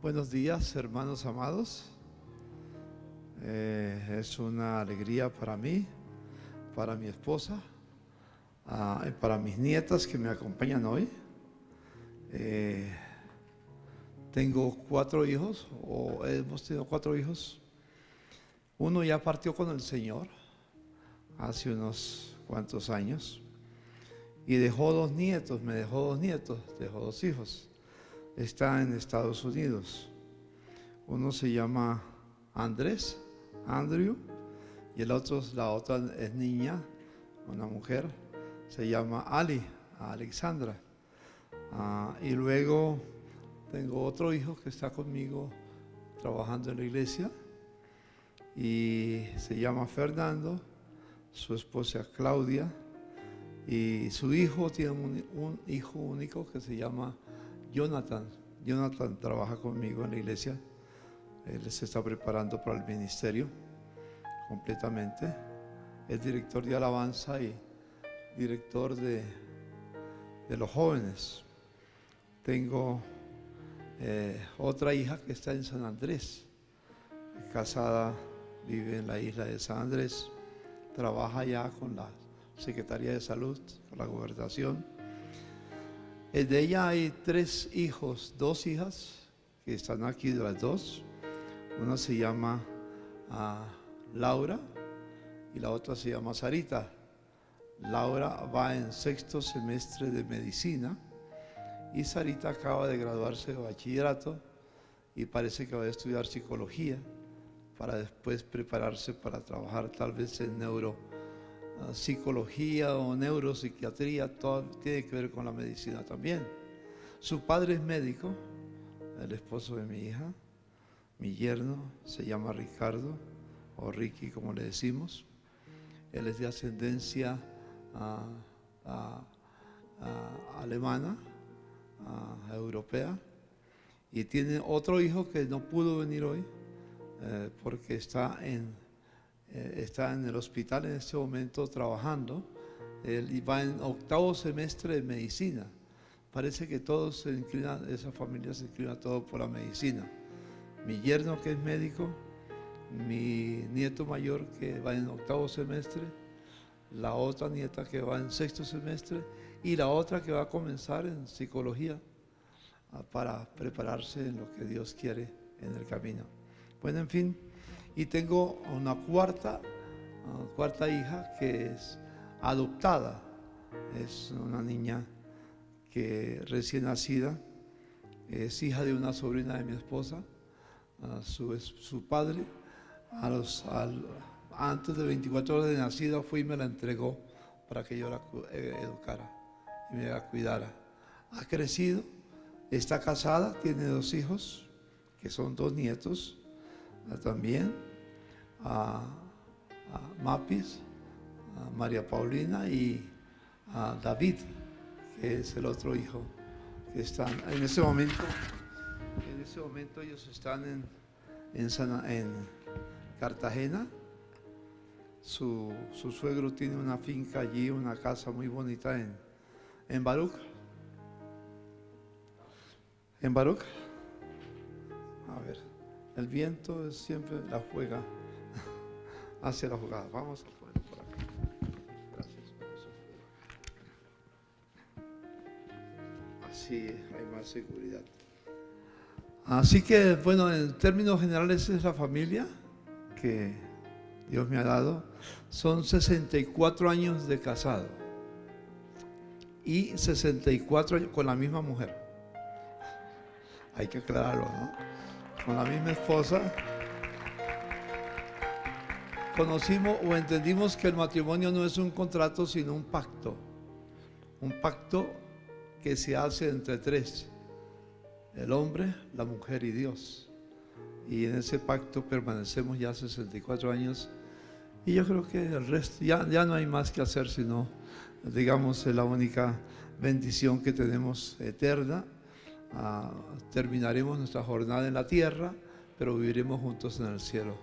Buenos días, hermanos amados. Es una alegría para mí, para mi esposa, y para mis nietas que me acompañan hoy. Tengo 4 hijos, o hemos tenido 4 hijos. Uno ya partió con el Señor hace unos cuantos años y dejó 2 nietos, me dejó 2 nietos, dejó 2 hijos. Está en Estados Unidos. Uno se llama Andrew, y la otra es niña, una mujer, se llama Alexandra. Y luego tengo otro hijo que está conmigo trabajando en la iglesia y se llama Fernando, su esposa Claudia, y su hijo tiene un hijo único que se llama Jonathan. Jonathan trabaja conmigo en la iglesia. Él se está preparando para el ministerio completamente. Es director de alabanza y director de los jóvenes. Tengo otra hija que está en San Andrés, casada, vive en la isla de San Andrés, trabaja ya con la Secretaría de Salud, con la gobernación. De ella hay 3 hijos, 2 hijas que están aquí, de las 2. Una se llama Laura y la otra se llama Sarita. Laura va en 6º semestre de medicina y Sarita acaba de graduarse de bachillerato y parece que va a estudiar psicología para después prepararse para trabajar tal vez en neuropsicología o neuropsiquiatría. Todo tiene que ver con la medicina también. Su padre es médico, el esposo de mi hija. Mi yerno se llama Ricardo, o Ricky como le decimos. Él es de ascendencia alemana, europea, y tiene otro hijo que no pudo venir hoy porque está en el hospital en este momento trabajando. Él va en 8º semestre de medicina. Parece que todos se inclinan, esa familia se inclina todo por la medicina. Mi yerno, que es médico, mi nieto mayor, que va en 8º semestre, la otra nieta que va en 6º semestre y la otra que va a comenzar en psicología para prepararse en lo que Dios quiere en el camino. Bueno, en fin, y tengo una cuarta hija que es adoptada. Es una niña que recién nacida, es hija de una sobrina de mi esposa. Su padre antes de 24 horas de nacida fue y me la entregó para que yo la educara y me la cuidara. Ha crecido, está casada, tiene 2 hijos que son 2 nietos también, a Mapis, a María Paulina y a David, que es el otro hijo que están en ese momento. En ese momento ellos están en Cartagena. Su suegro tiene una finca allí, una casa muy bonita en Baruch. En Baruch. A ver, el viento siempre la juega hacia la jugada. Vamos a poner por acá. Gracias. Así hay más seguridad. Así que, bueno, en términos generales es la familia que Dios me ha dado. Son 64 años de casado y 64 años con la misma mujer. Hay que aclararlo, ¿no? Con la misma esposa. Conocimos o entendimos que el matrimonio no es un contrato, sino un pacto. Un pacto que se hace entre 3. El hombre, la mujer y Dios. Y en ese pacto permanecemos ya 64 años. Y yo creo que el resto, ya no hay más que hacer, sino, digamos, es la única bendición que tenemos eterna. Terminaremos nuestra jornada en la tierra, pero viviremos juntos en el cielo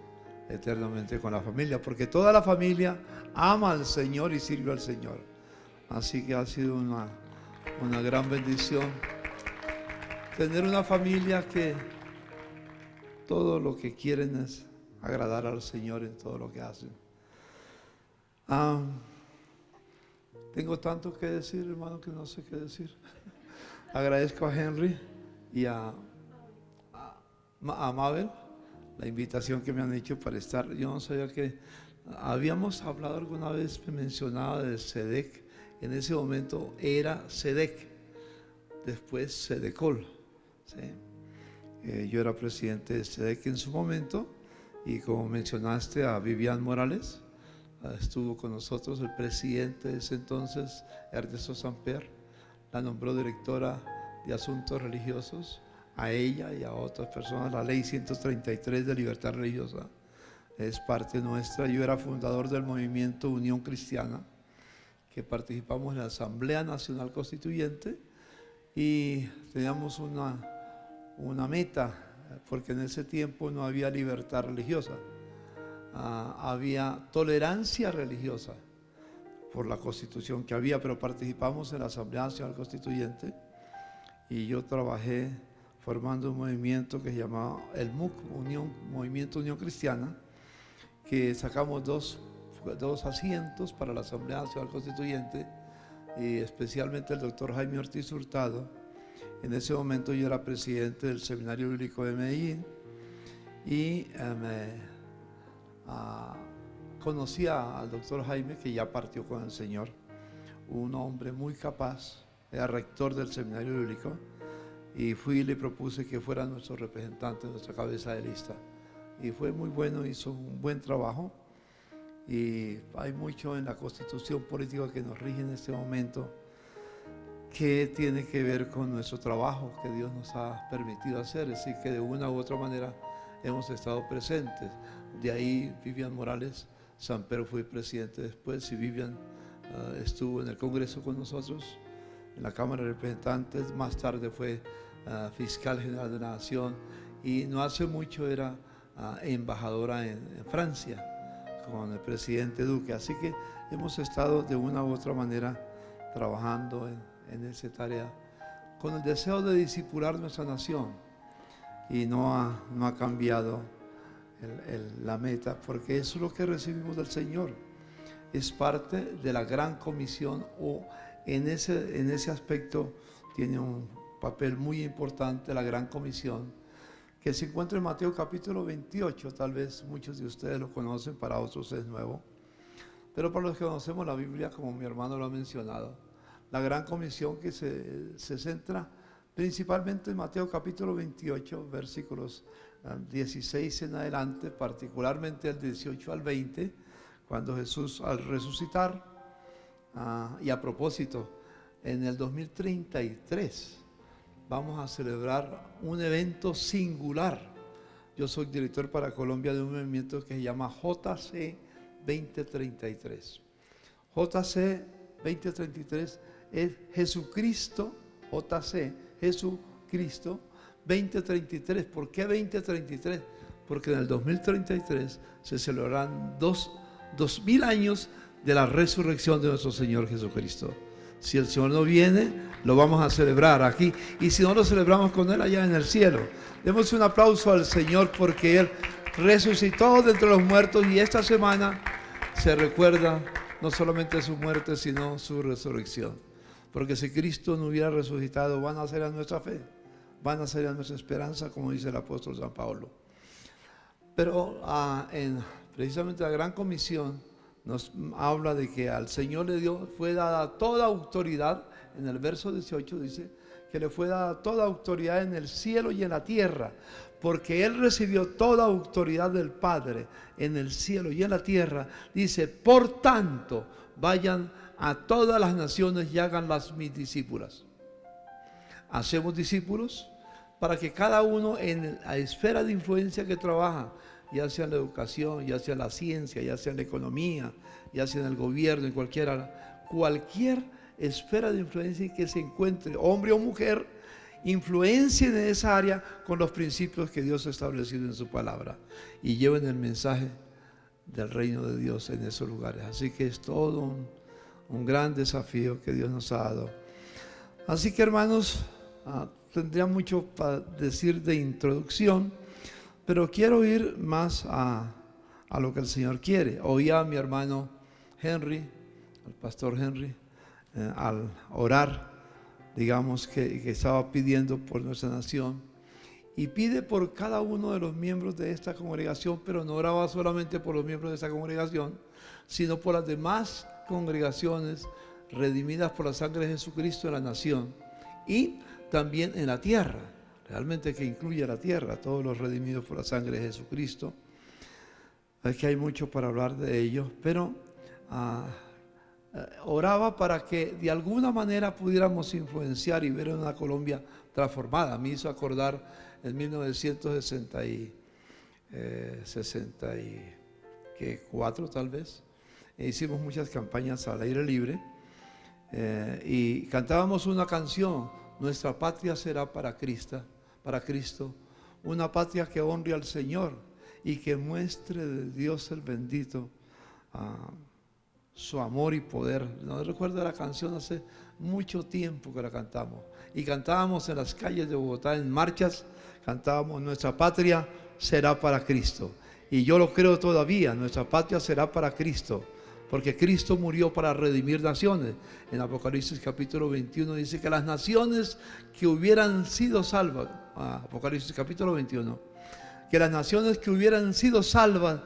eternamente con la familia, porque toda la familia ama al Señor y sirve al Señor. Así que ha sido una gran bendición tener una familia que todo lo que quieren es agradar al Señor en todo lo que hacen. Tengo tanto que decir, hermano, que no sé qué decir. Agradezco a Henry y a Mabel la invitación que me han hecho para estar. Yo no sabía que habíamos hablado alguna vez, me mencionaba del SEDEC. En ese momento era SEDEC, después SEDECOL, ¿sí? Yo era presidente de SEDEC en su momento, y como mencionaste a Vivian Morales, estuvo con nosotros el presidente de ese entonces, Ernesto Samper, la nombró directora de Asuntos Religiosos, a ella y a otras personas. La ley 133 de libertad religiosa es parte nuestra. Yo era fundador del movimiento Unión Cristiana, que participamos en la Asamblea Nacional Constituyente, y teníamos una meta, porque en ese tiempo no había libertad religiosa, había tolerancia religiosa por la Constitución que había, pero participamos en la Asamblea Nacional Constituyente, y yo trabajé formando un movimiento que se llamaba el MUC, Movimiento Unión Cristiana, que sacamos dos asientos para la Asamblea Nacional Constituyente, y especialmente el doctor Jaime Ortiz Hurtado. En ese momento yo era presidente del Seminario Bíblico de Medellín, y conocía al doctor Jaime, que ya partió con el Señor, un hombre muy capaz, era rector del Seminario Bíblico, y fui y le propuse que fuera nuestro representante, nuestra cabeza de lista, y fue muy bueno, hizo un buen trabajo. Y hay mucho en la Constitución política que nos rige en este momento que tiene que ver con nuestro trabajo que Dios nos ha permitido hacer, así que de una u otra manera hemos estado presentes. De ahí Vivian Morales Samper fue presidente después, y Vivian estuvo en el Congreso con nosotros, en la Cámara de Representantes, más tarde fue fiscal general de la Nación, y no hace mucho era embajadora en Francia con el presidente Duque. Así que hemos estado de una u otra manera trabajando en esa tarea con el deseo de discipular nuestra nación, y no ha cambiado la meta, porque eso es lo que recibimos del Señor. Es parte de la gran comisión, o en ese aspecto tiene un papel muy importante la gran comisión, que se encuentra en Mateo capítulo 28. Tal vez muchos de ustedes lo conocen, para otros es nuevo, pero para los que conocemos la Biblia, como mi hermano lo ha mencionado, la gran comisión que se centra principalmente en Mateo capítulo 28, versículos 16 en adelante, particularmente el 18 al 20, cuando Jesús, al resucitar, y a propósito, en el 2033 vamos a celebrar un evento singular. Yo soy director para Colombia de un movimiento que se llama JC 2033. JC 2033 es Jesucristo, JC, Jesucristo 2033. ¿Por qué 2033? Porque en el 2033 se celebrarán 2000 años de la resurrección de nuestro Señor Jesucristo. Si el Señor no viene, lo vamos a celebrar aquí, y si no, lo celebramos con Él allá en el cielo. Demos un aplauso al Señor, porque Él resucitó de entre los muertos, y esta semana se recuerda no solamente su muerte, sino su resurrección. Porque si Cristo no hubiera resucitado, van a ser a nuestra fe, van a ser a nuestra esperanza, como dice el apóstol San Pablo. Pero precisamente la gran comisión nos habla de que al Señor fue dada toda autoridad. En el verso 18 dice que le fue dada toda autoridad en el cielo y en la tierra, porque Él recibió toda autoridad del Padre en el cielo y en la tierra. Dice: por tanto, vayan a todas las naciones y háganlas mis discípulas. Hacemos discípulos para que cada uno en la esfera de influencia que trabaja, ya sea en la educación, ya sea en la ciencia, ya sea en la economía, ya sea en el gobierno, en cualquier esfera de influencia en que se encuentre, hombre o mujer, influencien en esa área con los principios que Dios ha establecido en su palabra, y lleven el mensaje del reino de Dios en esos lugares. Así que es todo un gran desafío que Dios nos ha dado. Así que, hermanos, tendría mucho para decir de introducción, Pero quiero ir más a lo que el Señor quiere. Oía a mi hermano Henry, al pastor Henry, al orar, digamos que estaba pidiendo por nuestra nación. Y pide por cada uno de los miembros de esta congregación, pero no oraba solamente por los miembros de esta congregación, sino por las demás congregaciones redimidas por la sangre de Jesucristo en la nación y también en la tierra, realmente que incluye la tierra, todos los redimidos por la sangre de Jesucristo. Es que hay mucho para hablar de ellos, pero oraba para que de alguna manera pudiéramos influenciar y ver una Colombia transformada. Me hizo acordar en 1964 tal vez, hicimos muchas campañas al aire libre y cantábamos una canción: nuestra patria será para Cristo, una patria que honre al Señor y que muestre de Dios el bendito su amor y poder. No recuerdo la canción, hace mucho tiempo que la cantamos, y cantábamos en las calles de Bogotá, en marchas, cantábamos: nuestra patria será para Cristo. Y yo lo creo todavía, nuestra patria será para Cristo, porque Cristo murió para redimir naciones. En Apocalipsis capítulo 21 dice que las naciones que hubieran sido salvas, Apocalipsis capítulo 21, que las naciones que hubieran sido salvas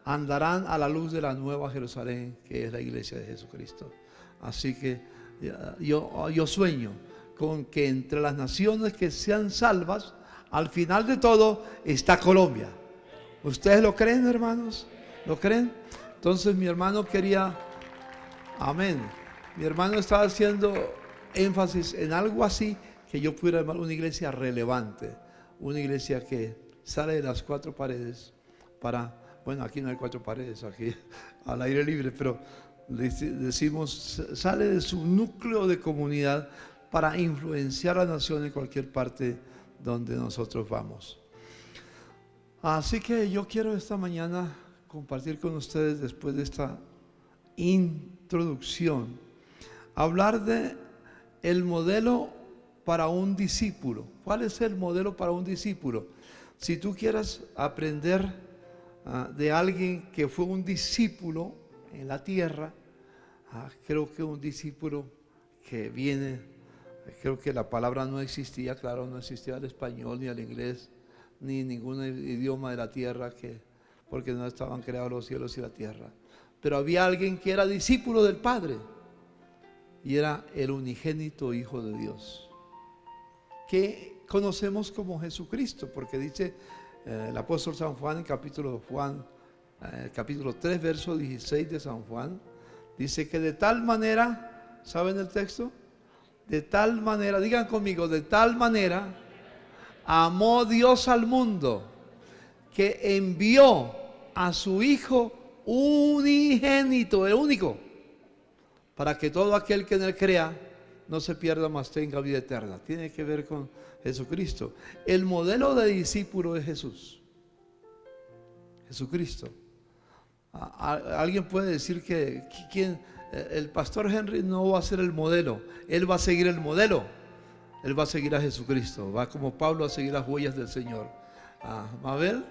andarán a la luz de la nueva Jerusalén, que es la iglesia de Jesucristo. Así que yo sueño con que entre las naciones que sean salvas, al final de todo está Colombia. ¿Ustedes lo creen, hermanos? ¿Lo creen? Entonces mi hermano quería, amén, mi hermano estaba haciendo énfasis en algo así, que yo pudiera llamar una iglesia relevante, una iglesia que sale de las cuatro paredes para, bueno, aquí no hay cuatro paredes, aquí al aire libre, pero decimos, sale de su núcleo de comunidad para influenciar a la nación en cualquier parte donde nosotros vamos. Así que yo quiero esta mañana compartir con ustedes, después de esta introducción, hablar de el modelo para un discípulo. ¿Cuál es el modelo para un discípulo? Si tú quieres aprender de alguien que fue un discípulo en la tierra, creo que un discípulo que viene, creo que la palabra no existía, claro, no existía el español ni el inglés, ni ningún idioma de la tierra, porque no estaban creados los cielos y la tierra. Pero había alguien que era discípulo del Padre, y era el unigénito Hijo de Dios, que conocemos como Jesucristo, porque dice el apóstol San Juan en capítulo 3, verso 16 de San Juan, dice que de tal manera, ¿saben el texto? De tal manera, digan conmigo, de tal manera amó Dios al mundo, que envió a su Hijo unigénito, el único, para que todo aquel que en él crea no se pierda, mas tenga vida eterna. Tiene que ver con Jesucristo. El modelo de discípulo es Jesús, Jesucristo. Alguien puede decir que el pastor Henry no va a ser el modelo, él va a seguir el modelo, él va a seguir a Jesucristo, va como Pablo a seguir las huellas del Señor. Mabel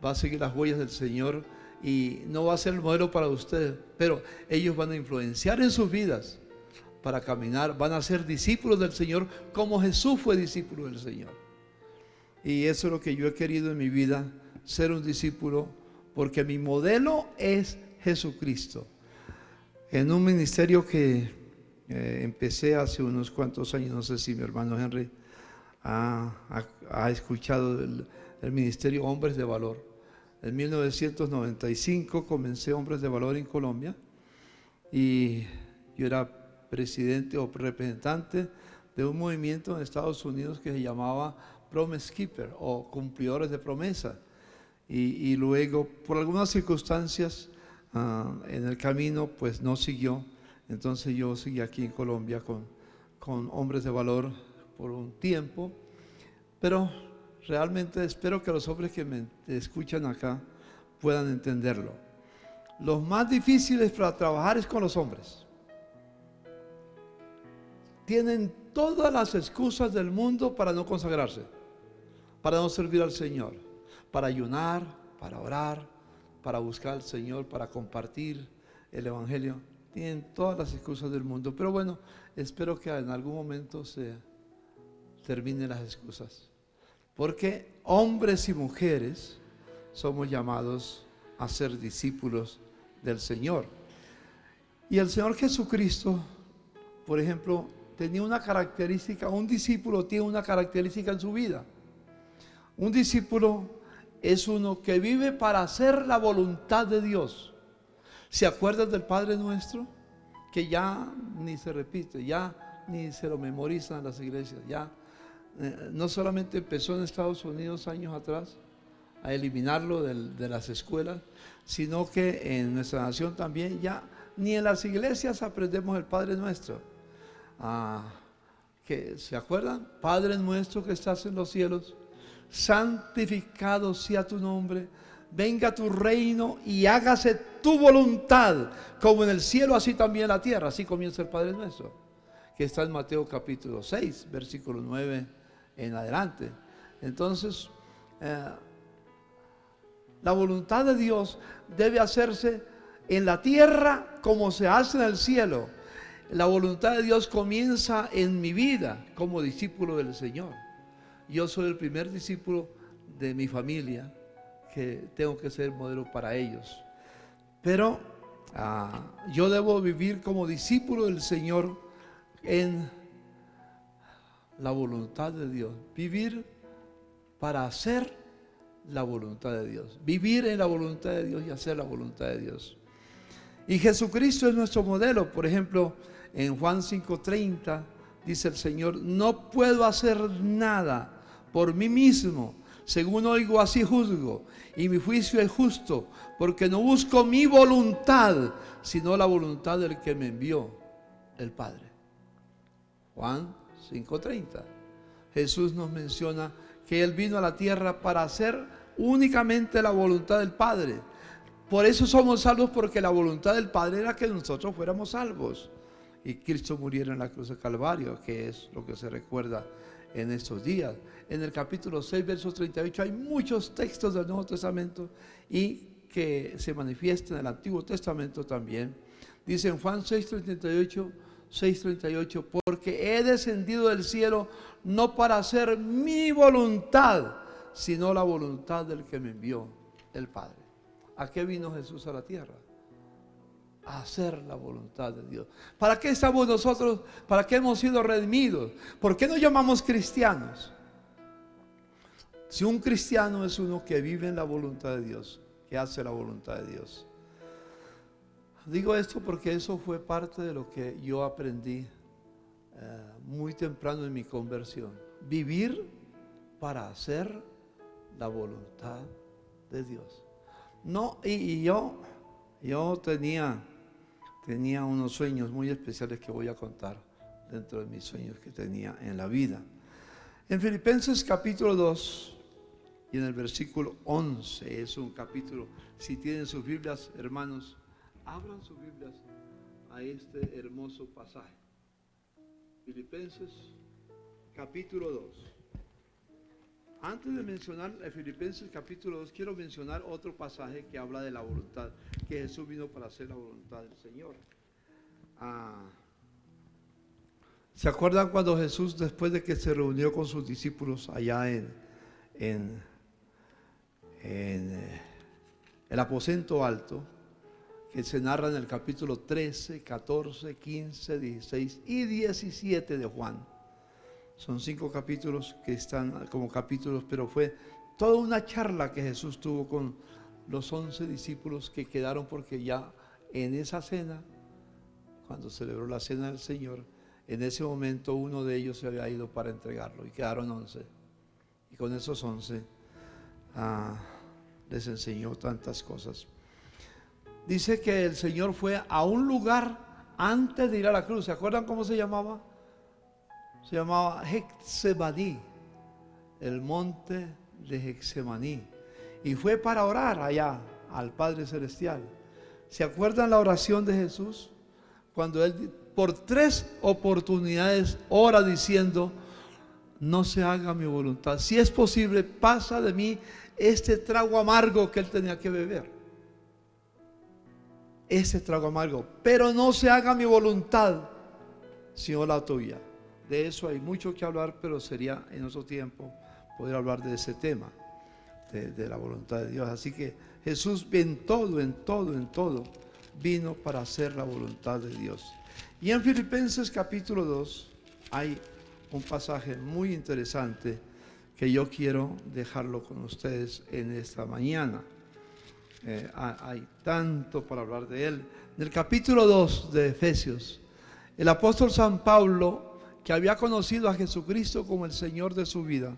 va a seguir las huellas del Señor y no va a ser el modelo para ustedes, pero ellos van a influenciar en sus vidas para caminar, van a ser discípulos del Señor como Jesús fue discípulo del Señor. Y eso es lo que yo he querido en mi vida, ser un discípulo, porque mi modelo es Jesucristo. En un ministerio que empecé hace unos cuantos años, no sé si mi hermano Henry ha escuchado el ministerio Hombres de Valor. En 1995 comencé Hombres de Valor en Colombia, y yo era presidente o representante de un movimiento en Estados Unidos que se llamaba Promise Keeper, o cumplidores de promesa. Y luego, por algunas circunstancias en el camino, pues no siguió. Entonces yo seguí aquí en Colombia con Hombres de Valor por un tiempo, pero realmente espero que los hombres que me escuchan acá puedan entenderlo. Los más difíciles para trabajar es con los hombres. Tienen todas las excusas del mundo para no consagrarse, para no servir al Señor, para ayunar, para orar, para buscar al Señor, para compartir el Evangelio. Tienen todas las excusas del mundo, pero bueno, espero que en algún momento se terminen las excusas, porque hombres y mujeres somos llamados a ser discípulos del Señor. Y el Señor Jesucristo, por ejemplo, tenía una característica. Un discípulo tiene una característica en su vida. Un discípulo es uno que vive para hacer la voluntad de Dios. ¿Se acuerdan del Padre Nuestro? Que ya ni se repite, ya ni se lo memorizan en las iglesias. Ya no solamente empezó en Estados Unidos años atrás a eliminarlo de las escuelas, sino que en nuestra nación también ya ni en las iglesias aprendemos el Padre Nuestro. Que, ¿se acuerdan? Padre nuestro que estás en los cielos, santificado sea tu nombre, venga tu reino y hágase tu voluntad, como en el cielo, así también en la tierra. Así comienza el Padre Nuestro, que está en Mateo capítulo 6, versículo 9 en adelante. Entonces, la voluntad de Dios debe hacerse en la tierra como se hace en el cielo. La voluntad de Dios comienza en mi vida como discípulo del Señor. Yo soy el primer discípulo de mi familia, que tengo que ser modelo para ellos. Pero yo debo vivir como discípulo del Señor en la voluntad de Dios. Vivir para hacer la voluntad de Dios. Vivir en la voluntad de Dios y hacer la voluntad de Dios. Y Jesucristo es nuestro modelo. Por ejemplo, en Juan 5:30 dice el Señor: no puedo hacer nada por mí mismo, según oigo así juzgo, y mi juicio es justo, porque no busco mi voluntad, sino la voluntad del que me envió, el Padre. Juan 5:30. Jesús nos menciona que Él vino a la tierra para hacer únicamente la voluntad del Padre. Por eso somos salvos, porque la voluntad del Padre era que nosotros fuéramos salvos y Cristo muriera en la cruz de Calvario, que es lo que se recuerda en estos días. En el capítulo 6, verso 38 hay muchos textos del Nuevo Testamento y que se manifiestan en el Antiguo Testamento también. Dice en Juan 6:38, porque he descendido del cielo no para hacer mi voluntad, sino la voluntad del que me envió, el Padre. ¿A qué vino Jesús a la tierra? A hacer la voluntad de Dios. ¿Para qué estamos nosotros? ¿Para qué hemos sido redimidos? ¿Por qué nos llamamos cristianos? Si un cristiano es uno que vive en la voluntad de Dios, que hace la voluntad de Dios. Digo esto porque eso fue parte de lo que yo aprendí muy temprano en mi conversión. Vivir para hacer la voluntad de Dios. No, y yo tenía unos sueños muy especiales que voy a contar dentro de mis sueños que tenía en la vida. En Filipenses capítulo 2 y en el versículo 11, es un capítulo, si tienen sus Biblias, hermanos, abran sus Biblias a este hermoso pasaje. Filipenses capítulo 2. Antes de mencionar Filipenses capítulo 2, quiero mencionar otro pasaje que habla de la voluntad, que Jesús vino para hacer la voluntad del Señor. ¿Se acuerdan cuando Jesús, después de que se reunió con sus discípulos allá en el aposento alto, que se narra en el capítulo 13, 14, 15, 16 y 17 de Juan? Son 5 capítulos que están como capítulos, pero fue toda una charla que Jesús tuvo con los 11 discípulos que quedaron, porque ya en esa cena, cuando celebró la cena del Señor, en ese momento uno de ellos se había ido para entregarlo y quedaron 11. Y con esos 11 les enseñó tantas cosas. Dice que el Señor fue a un lugar antes de ir a la cruz. ¿Se acuerdan cómo se llamaba? Se llamaba Getsemaní, el monte de Getsemaní, y fue para orar allá al Padre Celestial. ¿Se acuerdan la oración de Jesús? Cuando Él por 3 oportunidades ora diciendo: no se haga mi voluntad, si es posible, pasa de mí este trago amargo que él tenía que beber. Ese trago amargo. Pero no se haga mi voluntad, sino la tuya. De eso hay mucho que hablar, pero sería en otro tiempo poder hablar de ese tema, de la voluntad de Dios. Así que Jesús en todo, vino para hacer la voluntad de Dios. Y en Filipenses capítulo 2 hay un pasaje muy interesante que yo quiero dejarlo con ustedes en esta mañana. Hay tanto para hablar de él. En el capítulo 2 de Efesios, el apóstol San Pablo, que había conocido a Jesucristo como el Señor de su vida,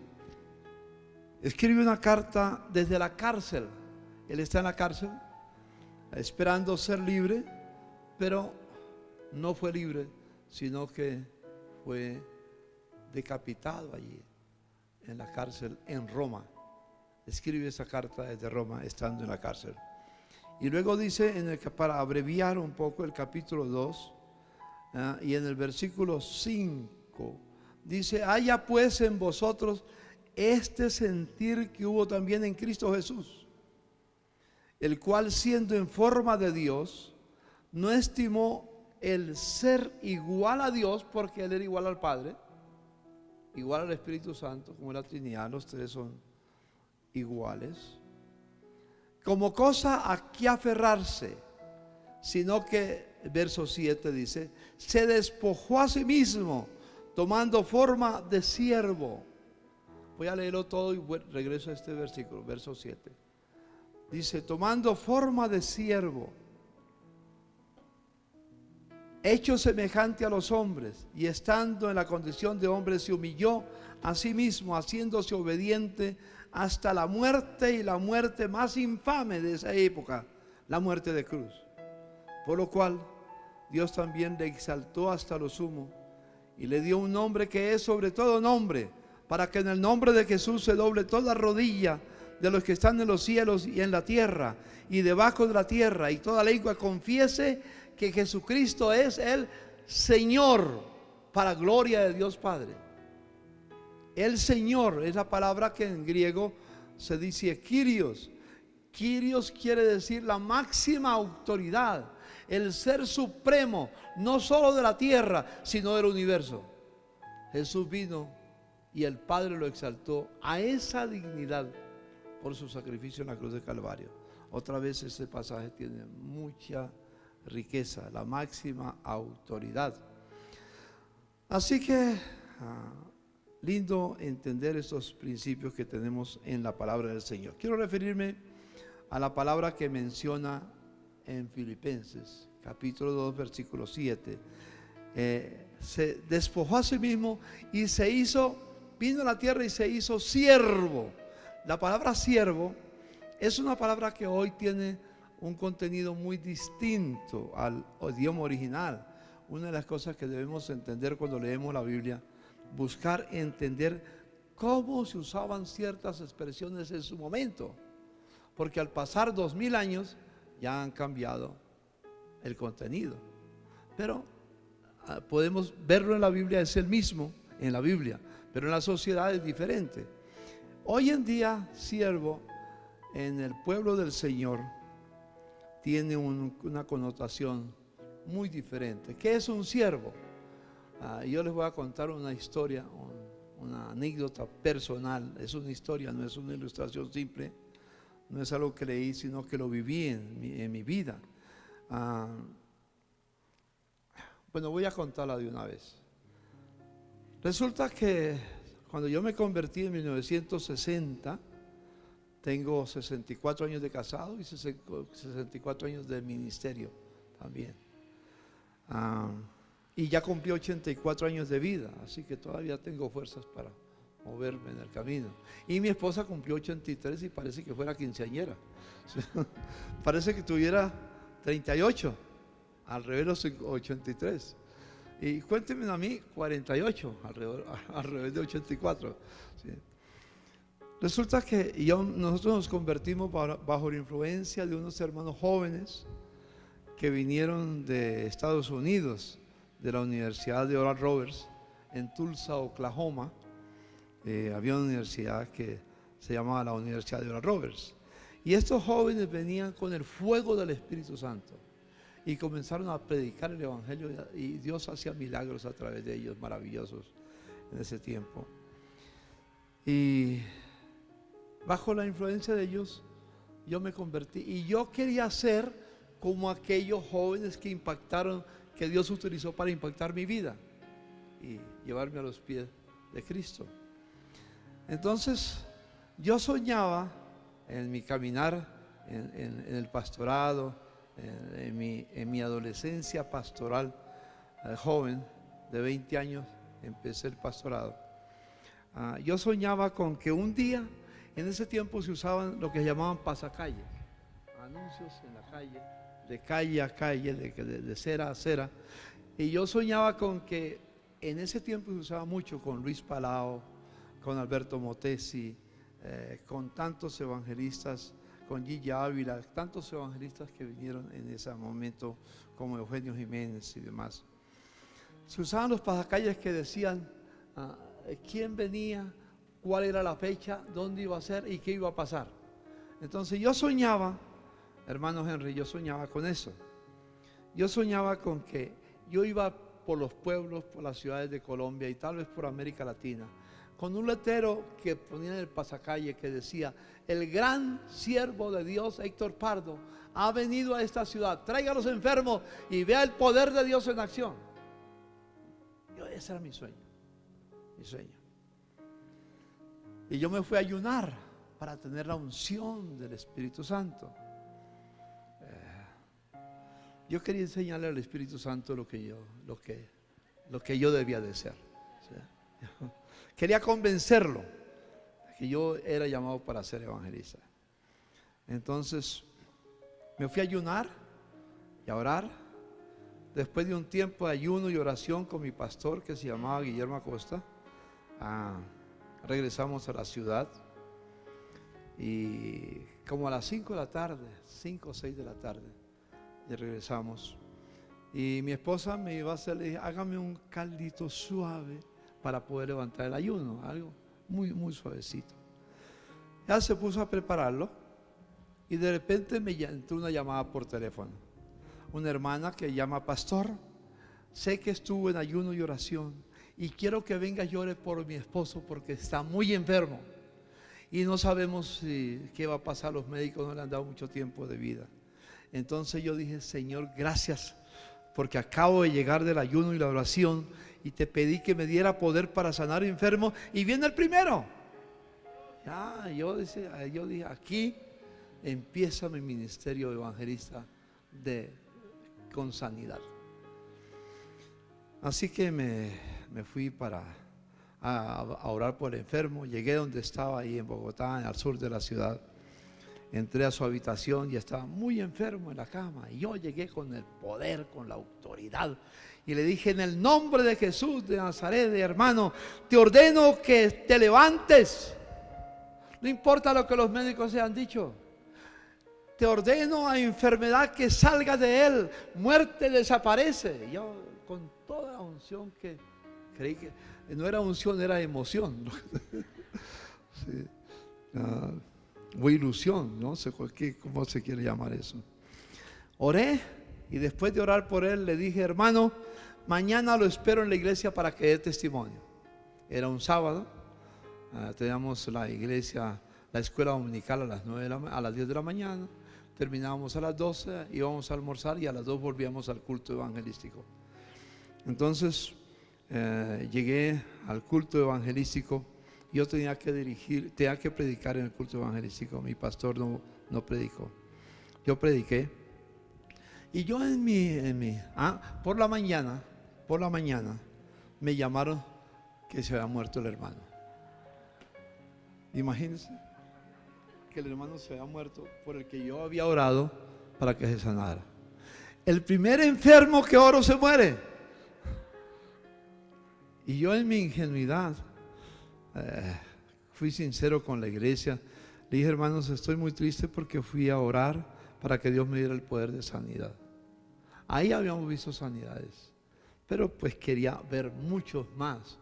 escribe una carta desde la cárcel. Él está en la cárcel esperando ser libre, pero no fue libre, sino que fue decapitado allí en la cárcel en Roma. Escribe esa carta desde Roma estando en la cárcel. Y luego dice, para abreviar un poco el capítulo 2, y en el versículo 5 dice: haya pues en vosotros este sentir que hubo también en Cristo Jesús, el cual, siendo en forma de Dios, no estimó el ser igual a Dios, porque Él era igual al Padre, igual al Espíritu Santo, como la Trinidad, los tres son iguales, como cosa a que aferrarse, sino que, verso 7 dice, se despojó a sí mismo, tomando forma de siervo. Voy a leerlo todo y regreso a este versículo, verso 7. Dice: tomando forma de siervo, hecho semejante a los hombres, y estando en la condición de hombre, se humilló a sí mismo, haciéndose obediente hasta la muerte, y la muerte más infame de esa época, la muerte de cruz. Por lo cual Dios también le exaltó hasta lo sumo y le dio un nombre que es sobre todo nombre, para que en el nombre de Jesús se doble toda rodilla de los que están en los cielos y en la tierra y debajo de la tierra, y toda lengua confiese que Jesucristo es el Señor, para gloria de Dios Padre. El Señor es la palabra que en griego se dice Kyrios. Kyrios quiere decir la máxima autoridad, el ser supremo, no solo de la tierra, sino del universo. Jesús vino y el Padre lo exaltó a esa dignidad por su sacrificio en la cruz de Calvario. Otra vez este pasaje tiene mucha riqueza, la máxima autoridad. Así que lindo entender estos principios que tenemos en la palabra del Señor. Quiero referirme a la palabra que menciona en Filipenses capítulo 2 versículo 7. Se despojó a sí mismo y se hizo, vino a la tierra y se hizo siervo. La palabra siervo es una palabra que hoy tiene un contenido muy distinto al idioma original. Una de las cosas que debemos entender cuando leemos la Biblia, buscar entender cómo se usaban ciertas expresiones en su momento, porque al pasar 2000 años ya han cambiado el contenido, pero podemos verlo en la Biblia, es el mismo en la Biblia, pero en la sociedad es diferente. Hoy en día, siervo en el pueblo del Señor tiene una connotación muy diferente. ¿Qué es un siervo? Yo les voy a contar una historia, una anécdota personal. Es una historia, no es una ilustración simple, no es algo que leí, sino que lo viví en mi vida. Bueno, voy a contarla de una vez. Resulta que cuando yo me convertí en 1960, tengo 64 años de casado y 64 años de ministerio también. Y ya cumplí 84 años de vida, así que todavía tengo fuerzas para moverme en el camino. Y mi esposa cumplió 83 y parece que fuera quinceañera. Parece que tuviera 38, al revés los 83. Y cuéntenme a mí, 48, al revés de 84. ¿Sí? Resulta que nosotros nos convertimos bajo la influencia de unos hermanos jóvenes que vinieron de Estados Unidos, de la Universidad de Oral Roberts en Tulsa, Oklahoma. Había una universidad que se llamaba la Universidad de Oral Roberts. Y estos jóvenes venían con el fuego del Espíritu Santo y comenzaron a predicar el Evangelio, y Dios hacía milagros a través de ellos, maravillosos en ese tiempo. Y bajo la influencia de ellos, yo me convertí, y yo quería ser como aquellos jóvenes que impactaron, que Dios utilizó para impactar mi vida y llevarme a los pies de Cristo. Entonces, yo soñaba en mi caminar, en el pastorado, en mi adolescencia pastoral, joven, de 20 años, empecé el pastorado. Yo soñaba con que un día, en ese tiempo se usaban lo que llamaban pasacalles, anuncios en la calle, de calle a calle, de acera a acera. Y yo soñaba con que en ese tiempo se usaba mucho con Luis Palao, con Alberto Motesi, con tantos evangelistas, con Gigi Ávila, tantos evangelistas que vinieron en ese momento, como Eugenio Jiménez y demás. Se usaban los pasacalles que decían quién venía, cuál era la fecha, dónde iba a ser y qué iba a pasar. Entonces yo soñaba, hermano Henry, yo soñaba con eso. Yo soñaba con que yo iba por los pueblos, por las ciudades de Colombia y tal vez por América Latina, con un letrero que ponía en el pasacalle que decía: el gran siervo de Dios, Héctor Pardo, ha venido a esta ciudad, traiga a los enfermos y vea el poder de Dios en acción. Ese era mi sueño, mi sueño. Y yo me fui a ayunar para tener la unción del Espíritu Santo. Yo quería enseñarle al Espíritu Santo lo que yo debía de ser. ¿Sí? Quería convencerlo de que yo era llamado para ser evangelista. Entonces me fui a ayunar y a orar. Después de un tiempo de ayuno y oración con mi pastor, que se llamaba Guillermo Acosta, regresamos a la ciudad. Y como a las 5 de la tarde, 5 o 6 de la tarde, y regresamos. Y mi esposa me iba a hacer, le dije: hágame un caldito suave para poder levantar el ayuno, algo muy, muy suavecito. Ya se puso a prepararlo y de repente me entró una llamada por teléfono. Una hermana que llama: pastor, sé que estuvo en ayuno y oración y quiero que venga y llore por mi esposo porque está muy enfermo y no sabemos qué va a pasar. Los médicos no le han dado mucho tiempo de vida. Entonces yo dije: Señor, gracias, porque acabo de llegar del ayuno y la oración y te pedí que me diera poder para sanar enfermos y viene el primero. Ya, yo dije: aquí empieza mi ministerio evangelista con sanidad. Así que me fui a orar por el enfermo. Llegué donde estaba, ahí en Bogotá, al sur de la ciudad. Entré a su habitación y estaba muy enfermo en la cama. Y yo llegué con el poder, con la autoridad, y le dije: en el nombre de Jesús de Nazaret, hermano, te ordeno que te levantes. No importa lo que los médicos se han dicho. Te ordeno a enfermedad que salga de él, muerte desaparece. Y yo, con toda la unción, que creí que no era unción, era emoción. Sí. O ilusión, no sé cómo se quiere llamar eso. Oré y después de orar por él le dije: hermano, mañana lo espero en la iglesia para que dé testimonio. Era un sábado, teníamos la iglesia, la escuela dominical a las 10 de la mañana, terminábamos a las 12, íbamos a almorzar y a las 2 volvíamos al culto evangelístico. Entonces llegué al culto evangelístico. Yo tenía que predicar en el culto evangelístico. Mi pastor no predicó. Yo prediqué. Y yo por la mañana me llamaron que se había muerto el hermano. Imagínense que el hermano se había muerto, por el que yo había orado para que se sanara. El primer enfermo que oro se muere. Y yo, en mi ingenuidad, fui sincero con la iglesia. Le dije: hermanos, estoy muy triste porque fui a orar para que Dios me diera el poder de sanidad. Ahí habíamos visto sanidades, pero pues quería ver muchos más.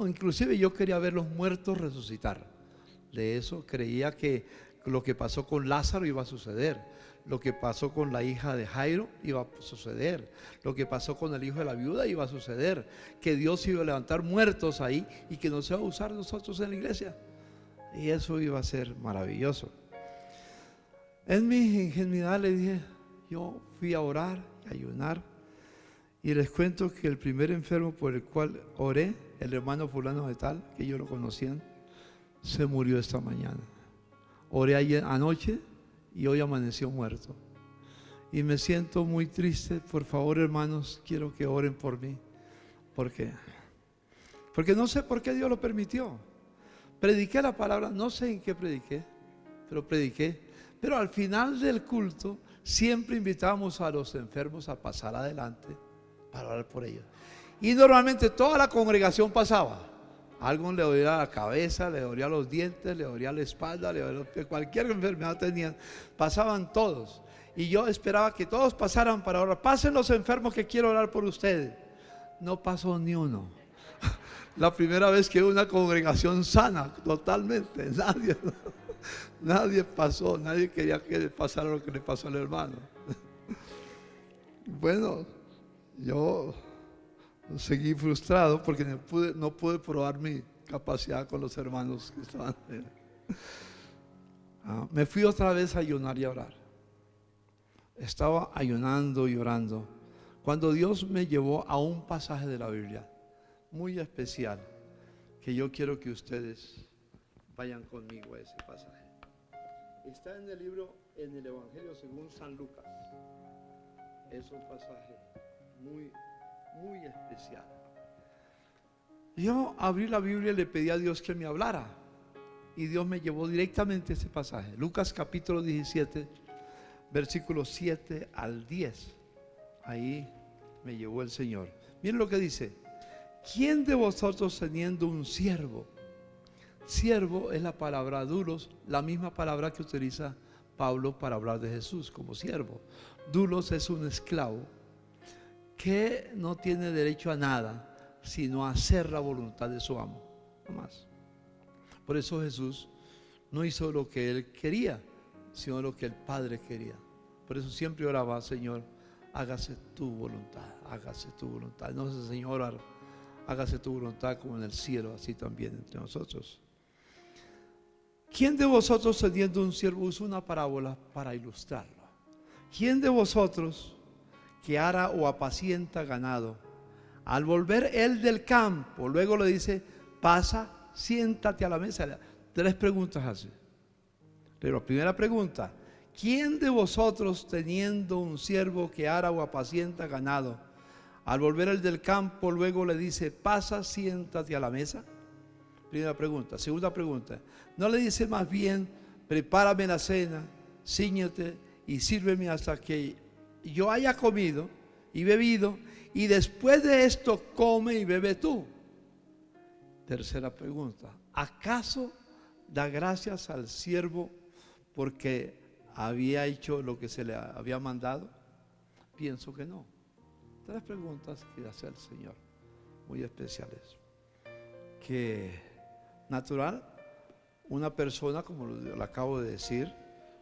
Inclusive yo quería ver los muertos resucitar. de eso. Creía que lo que pasó con Lázaro iba a suceder. Lo que pasó con la hija de Jairo iba a suceder. Lo que pasó con el hijo de la viuda iba a suceder. Que Dios iba a levantar muertos ahí y que nos iba a usar nosotros en la iglesia. Y eso iba a ser maravilloso. En mi ingenuidad le dije, yo fui a orar y ayunar. Y les cuento que el primer enfermo por el cual oré, el hermano fulano de tal, que yo lo conocían, se murió esta mañana. Oré ayer anoche y hoy amaneció muerto. Y me siento muy triste. Por favor, hermanos, quiero que oren por mí. ¿Por qué? Porque no sé por qué Dios lo permitió. Prediqué la palabra, no sé en qué prediqué, pero prediqué. Pero al final del culto siempre invitábamos a los enfermos a pasar adelante para orar por ellos. Y normalmente toda la congregación pasaba. A alguien le dolía la cabeza, le dolía los dientes, le dolía la espalda, le dolía los pies, cualquier enfermedad tenían, pasaban todos. Y yo esperaba que todos pasaran para orar. Pasen los enfermos que quiero orar por ustedes. No pasó ni uno. La primera vez que una congregación sana, totalmente, nadie pasó, nadie quería que le pasara lo que le pasó al hermano. Bueno, yo seguí frustrado porque no pude probar mi capacidad con los hermanos que estaban. Me fui otra vez a ayunar y a orar. Estaba ayunando y orando cuando Dios me llevó a un pasaje de la Biblia muy especial, que yo quiero que ustedes vayan conmigo a ese pasaje. Está en el libro, en el Evangelio según San Lucas. Es un pasaje muy especial. Yo abrí la Biblia y le pedí a Dios que me hablara, y Dios me llevó directamente a ese pasaje. Lucas capítulo 17, versículos 7 al 10. Ahí me llevó el Señor. Miren lo que dice: ¿quién de vosotros teniendo un siervo? Siervo es la palabra dulos, la misma palabra que utiliza Pablo para hablar de Jesús como siervo. Dulos es un esclavo que no tiene derecho a nada sino a hacer la voluntad de su amo, no más. Por eso Jesús no hizo lo que él quería, sino lo que el Padre quería. Por eso siempre oraba: Señor, hágase tu voluntad, hágase tu voluntad. No nos enseñó a orar: hágase tu voluntad como en el cielo, así también entre nosotros. ¿Quién de vosotros teniendo un siervo? Usa una parábola para ilustrarlo. ¿Quién de vosotros que ara o apacienta ganado, al volver él del campo, luego le dice: pasa, siéntate a la mesa? Tres preguntas hace. Pero la primera pregunta: ¿quién de vosotros teniendo un siervo que ara o apacienta ganado, al volver el del campo, luego le dice: pasa, siéntate a la mesa? Primera pregunta. Segunda pregunta: ¿no le dice más bien: prepárame la cena, cíñete y sírveme hasta que yo haya comido y bebido, y después de esto come y bebe tú? Tercera pregunta: ¿acaso da gracias al siervo porque había hecho lo que se le había mandado? Pienso que no. Tres preguntas que hace el Señor, muy especiales. Que natural, una persona, como lo acabo de decir,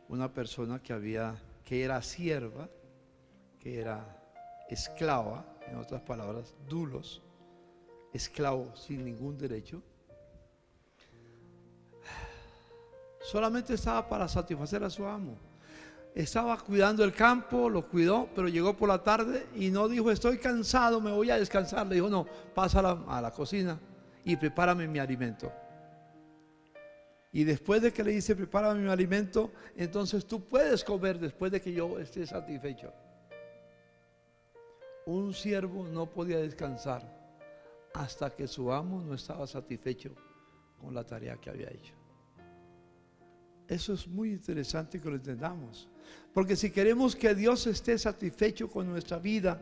una persona que era sierva, que era esclava, en otras palabras, dulos, esclavo sin ningún derecho, solamente estaba para satisfacer a su amo. Estaba cuidando el campo, lo cuidó, pero llegó por la tarde y no dijo: estoy cansado, me voy a descansar. Le dijo: no, pasa a la cocina y prepárame mi alimento. Y después de que le dice: prepárame mi alimento, entonces tú puedes comer después de que yo esté satisfecho. Un siervo no podía descansar hasta que su amo no estaba satisfecho con la tarea que había hecho. Eso es muy interesante que lo entendamos, porque si queremos que Dios esté satisfecho con nuestra vida,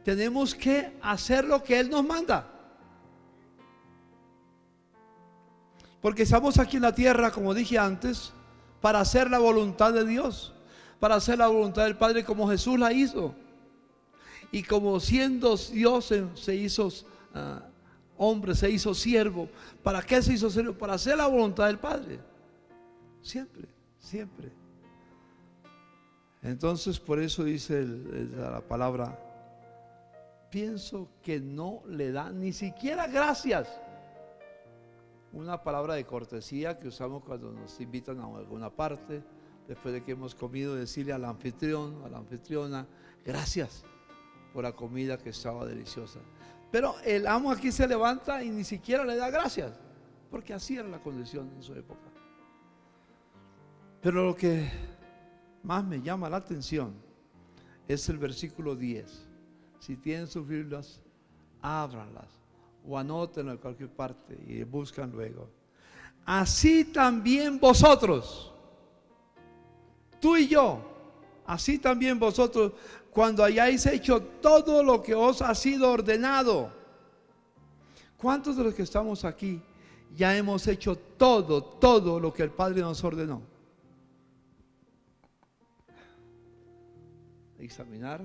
tenemos que hacer lo que Él nos manda. Porque estamos aquí en la tierra, como dije antes, para hacer la voluntad de Dios, para hacer la voluntad del Padre como Jesús la hizo. Y como siendo Dios se hizo hombre, se hizo siervo. ¿Para qué se hizo siervo? Para hacer la voluntad del Padre. Siempre, siempre. Entonces por eso dice la palabra, pienso que no le da ni siquiera gracias. Una palabra de cortesía que usamos cuando nos invitan a alguna parte, después de que hemos comido, decirle al anfitrión, a la anfitriona, gracias por la comida que estaba deliciosa. Pero el amo aquí se levanta y ni siquiera le da gracias, porque así era la condición en su época. Pero lo que más me llama la atención es el versículo 10. Si tienen sus Biblias, ábranlas o anótenlo en cualquier parte y buscan luego. Así también vosotros, tú y yo, así también vosotros, cuando hayáis hecho todo lo que os ha sido ordenado. ¿Cuántos de los que estamos aquí ya hemos hecho todo lo que el Padre nos ordenó? Examinar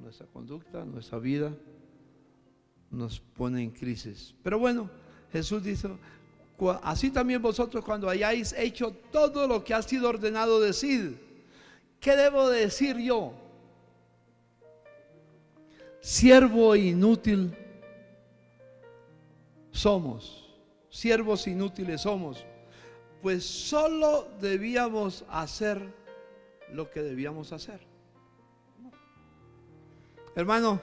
nuestra conducta, nuestra vida, nos pone en crisis. Pero bueno, Jesús dice, así también vosotros cuando hayáis hecho todo lo que ha sido ordenado, decid. ¿Qué debo decir yo? Siervo inútil somos, siervos inútiles somos, pues solo debíamos hacer lo que debíamos hacer. Hermano,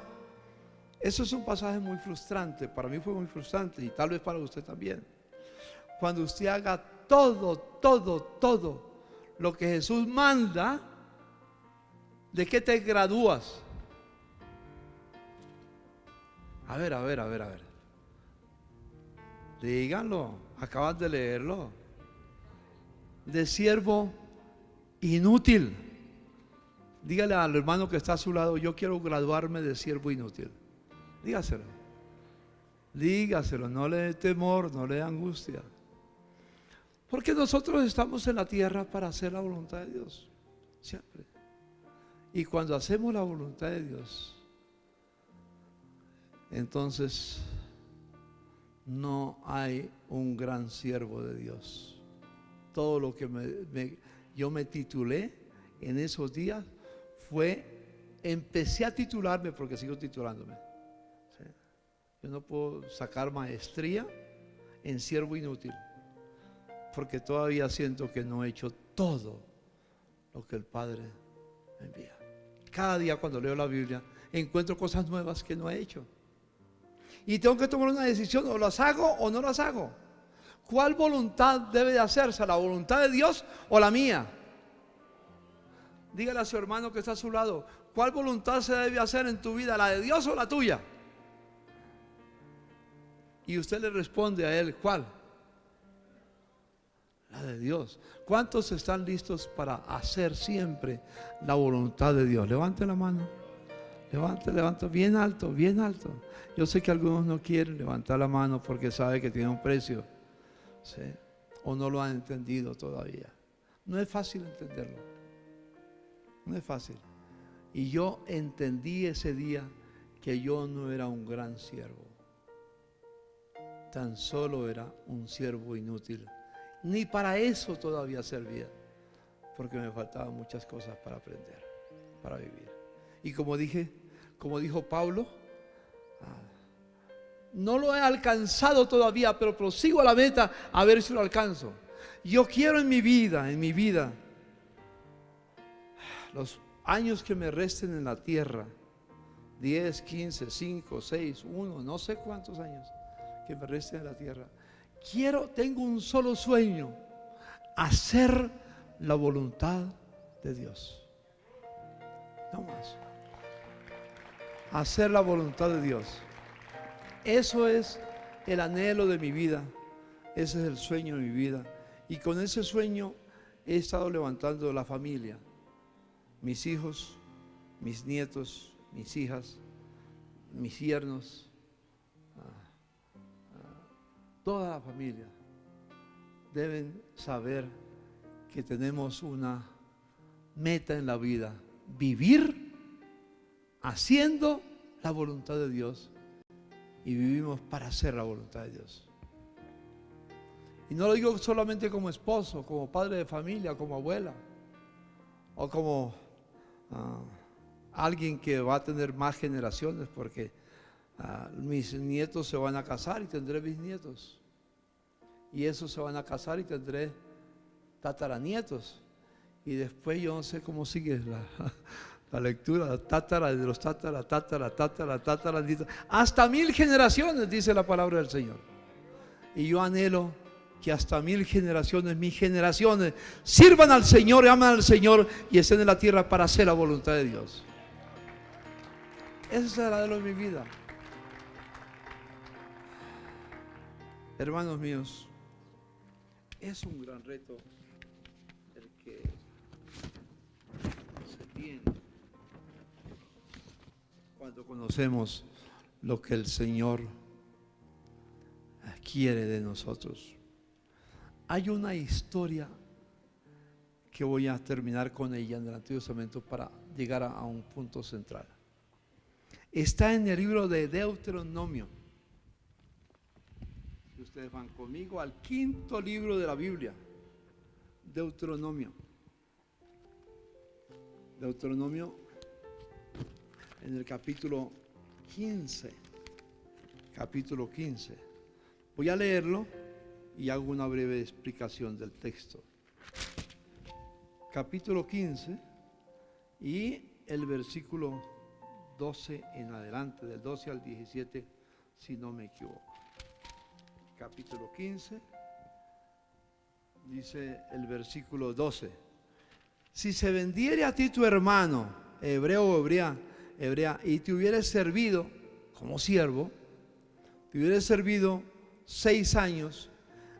eso es un pasaje muy frustrante. Para mí fue muy frustrante y tal vez para usted también. Cuando usted haga todo lo que Jesús manda, ¿de qué te gradúas? A ver. Díganlo, acaban de leerlo. De siervo inútil. Dígale al hermano que está a su lado, yo quiero graduarme de siervo inútil. Dígaselo, no le dé temor, no le dé angustia. Porque nosotros estamos en la tierra para hacer la voluntad de Dios, siempre. Y cuando hacemos la voluntad de Dios, entonces no hay un gran siervo de Dios. Todo lo que yo me titulé en esos días empecé a titularme porque sigo titulándome. ¿Sí? Yo no puedo sacar maestría en siervo inútil porque todavía siento que no he hecho todo lo que el Padre me envía. Cada día cuando leo la Biblia encuentro cosas nuevas que no he hecho y tengo que tomar una decisión, o las hago o no las hago. ¿Cuál voluntad debe de hacerse? ¿La voluntad de Dios o la mía? Dígale a su hermano que está a su lado, ¿cuál voluntad se debe hacer en tu vida? ¿La de Dios o la tuya? Y usted le responde a él, ¿cuál? La de Dios. ¿Cuántos están listos para hacer siempre la voluntad de Dios? Levante la mano. Levante, bien alto, bien alto. Yo sé que algunos no quieren levantar la mano porque saben que tiene un precio, ¿sí? O no lo han entendido todavía. No es fácil entenderlo. No es fácil. Y yo entendí ese día que yo no era un gran siervo. Tan solo era un siervo inútil. Ni para eso todavía servía. Porque me faltaban muchas cosas para aprender, para vivir. Y como dijo Pablo, no lo he alcanzado todavía, pero prosigo a la meta a ver si lo alcanzo. Yo quiero en mi vida, los años que me resten en la tierra, 10, 15, 5, 6, 1, no sé cuántos años que me resten en la tierra. Tengo un solo sueño, hacer la voluntad de Dios. No más. Hacer la voluntad de Dios. Eso es el anhelo de mi vida. Ese es el sueño de mi vida. Y con ese sueño he estado levantando la familia. Mis hijos, mis nietos, mis hijas, mis yernos, toda la familia deben saber que tenemos una meta en la vida: vivir haciendo la voluntad de Dios, y vivimos para hacer la voluntad de Dios. Y no lo digo solamente como esposo, como padre de familia, como abuela, o como alguien que va a tener más generaciones, porque mis nietos se van a casar y tendré bisnietos. Y esos se van a casar y tendré tataranietos. Y después yo no sé cómo sigue la lectura, tátara de los tátara, hasta 1000 generaciones, dice la palabra del Señor. Y yo anhelo que hasta 1000 generaciones, mis generaciones, sirvan al Señor, aman al Señor y estén en la tierra para hacer la voluntad de Dios. Ese es el anhelo de mi vida. Hermanos míos, es un gran reto el que se tiene cuando conocemos lo que el Señor quiere de nosotros. Hay una historia que voy a terminar con ella en el Antiguo Testamento para llegar a un punto central. Está en el libro de Deuteronomio. Si ustedes van conmigo al 5.º libro de la Biblia, Deuteronomio. Deuteronomio en el capítulo 15. Capítulo 15. Voy a leerlo y hago una breve explicación del texto. Capítulo 15 y el versículo 12 en adelante, del 12 al 17, si no me equivoco. Capítulo 15, dice el versículo 12: si se vendiere a ti tu hermano, hebreo o hebrea, y te hubieres servido como siervo, te hubieres servido 6 años,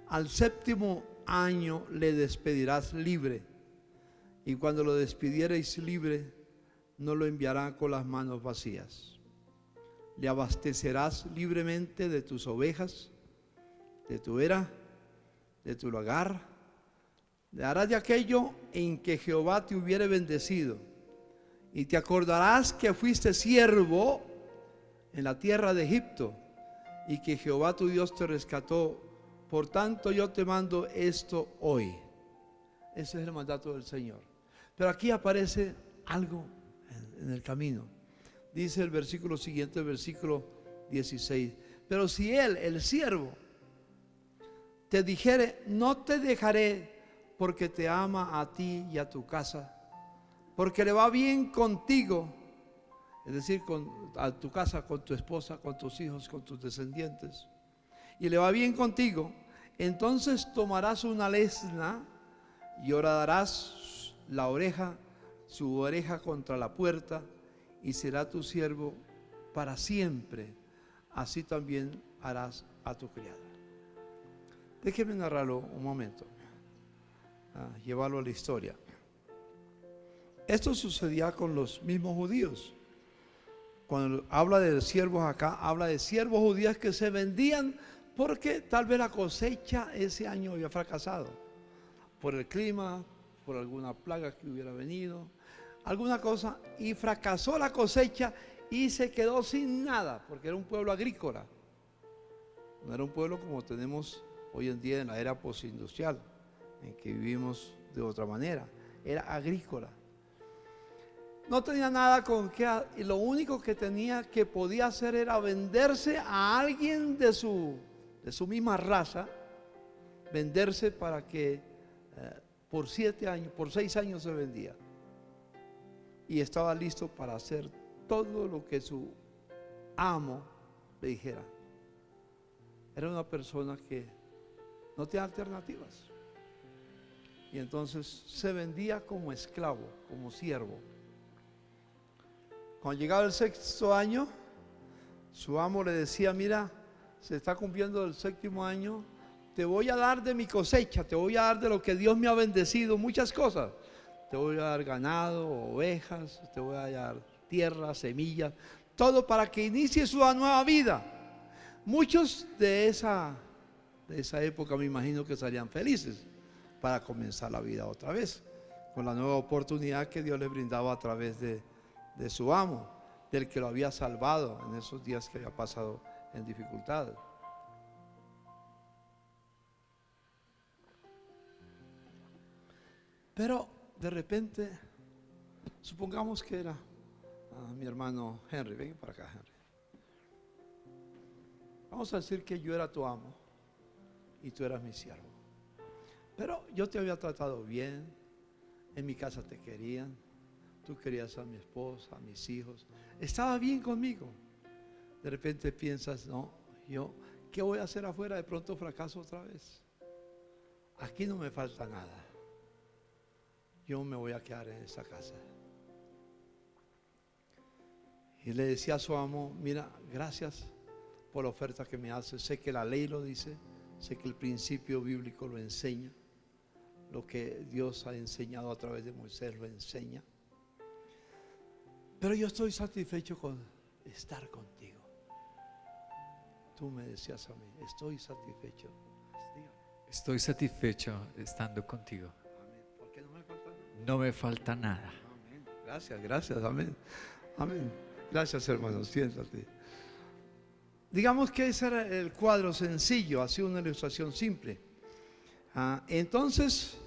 al 7.º año le despedirás libre, y cuando lo despidiereis libre, no lo enviarán con las manos vacías. Le abastecerás libremente de tus ovejas, de tu era, de tu lagar. Le harás de aquello en que Jehová te hubiere bendecido, y te acordarás que fuiste siervo en la tierra de Egipto, y que Jehová tu Dios te rescató. Por tanto yo te mando esto hoy. Ese es el mandato del Señor. Pero aquí aparece algo en el camino. Dice el versículo siguiente, el versículo 16: pero si él, el siervo, te dijere, no te dejaré, porque te ama a ti y a tu casa, porque le va bien contigo, es decir, a tu casa, con tu esposa, con tus hijos, con tus descendientes, y le va bien contigo, entonces tomarás una lesna y horadarás su oreja contra la puerta, y será tu siervo para siempre. Así también harás a tu criada. Déjeme narrarlo un momento, llevarlo a la historia. Esto sucedía con los mismos judíos. Cuando habla de siervos acá, habla de siervos judíos que se vendían porque tal vez la cosecha ese año había fracasado, por el clima, por alguna plaga que hubiera venido, alguna cosa, y fracasó la cosecha y se quedó sin nada, porque era un pueblo agrícola. No era un pueblo como tenemos hoy en día en la era postindustrial, en que vivimos de otra manera. Era agrícola. No tenía nada con qué, y lo único que podía hacer era venderse a alguien de su misma raza, venderse para que por 6 años se vendía. Y estaba listo para hacer todo lo que su amo le dijera. Era una persona que no tenía alternativas. Y entonces se vendía como esclavo, como siervo. Cuando llegaba el 6.º año, su amo le decía: mira, se está cumpliendo el 7.º año, te voy a dar de mi cosecha, te voy a dar de lo que Dios me ha bendecido, muchas cosas. Te voy a dar ganado, ovejas, te voy a dar tierra, semillas, todo para que inicies una nueva vida. Muchos de esa época me imagino que salían felices para comenzar la vida otra vez, con la nueva oportunidad que Dios les brindaba a través de su amo, del que lo había salvado en esos días que había pasado en dificultades. Pero de repente, supongamos que era mi hermano Henry. Ven para acá, Henry. Vamos a decir que yo era tu amo y tú eras mi siervo. Pero yo te había tratado bien, en mi casa te querían, tú querías a mi esposa, a mis hijos, estaba bien conmigo. De repente piensas, no, yo, ¿qué voy a hacer afuera? De pronto fracaso otra vez. Aquí no me falta nada. Yo me voy a quedar en esa casa. Y le decía a su amo, mira, gracias por la oferta que me hace. Sé que la ley lo dice, sé que el principio bíblico lo enseña. Lo que Dios ha enseñado a través de Moisés lo enseña. Pero yo estoy satisfecho con estar contigo. Tú me decías a mí, estoy satisfecho. Estoy satisfecho estando contigo. Amén. Porque no me falta nada. No me falta nada. Amén. Gracias, gracias, amén. Amén. Gracias, hermanos, siéntate. Digamos que ese era el cuadro sencillo, así una ilustración simple. Entonces,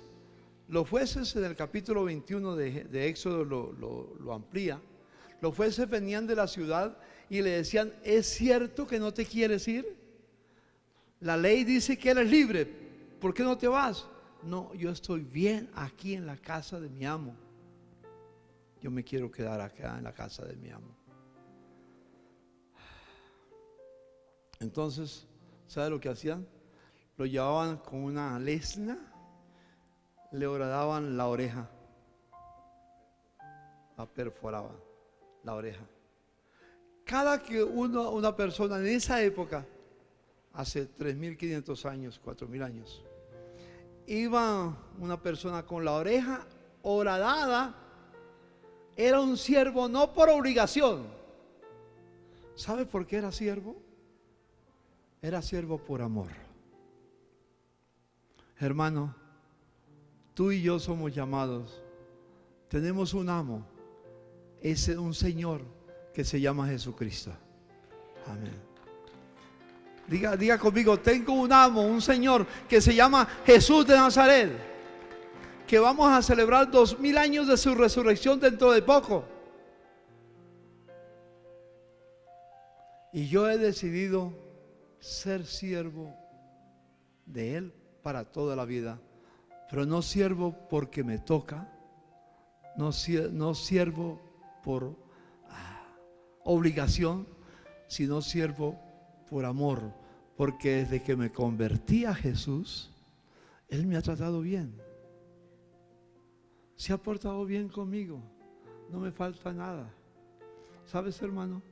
los jueces en el capítulo 21 de Éxodo lo amplía. Los jueces venían de la ciudad y le decían, ¿es cierto que no te quieres ir? La ley dice que eres libre, ¿por qué no te vas? No, yo estoy bien aquí en la casa de mi amo. Yo me quiero quedar acá en la casa de mi amo. Entonces, ¿sabe lo que hacían? Lo llevaban con una lesna, le horadaban la oreja, la perforaban, la oreja. Cada que una persona en esa época, hace 3.500 años, 4.000 años, iba una persona con la oreja horadada, era un siervo no por obligación. ¿Sabe por qué era siervo? Era siervo por amor. Hermano, tú y yo somos llamados. Tenemos un amo, es un Señor que se llama Jesucristo. Amén. Diga conmigo, tengo un amo, un Señor que se llama Jesús de Nazaret, que vamos a celebrar 2000 años de su resurrección dentro de poco. Y yo he decidido ser siervo de Él para toda la vida, pero no siervo porque me toca, no siervo por obligación, sino siervo por amor, porque desde que me convertí a Jesús, Él me ha tratado bien, se ha portado bien conmigo, no me falta nada. ¿Sabes, hermano?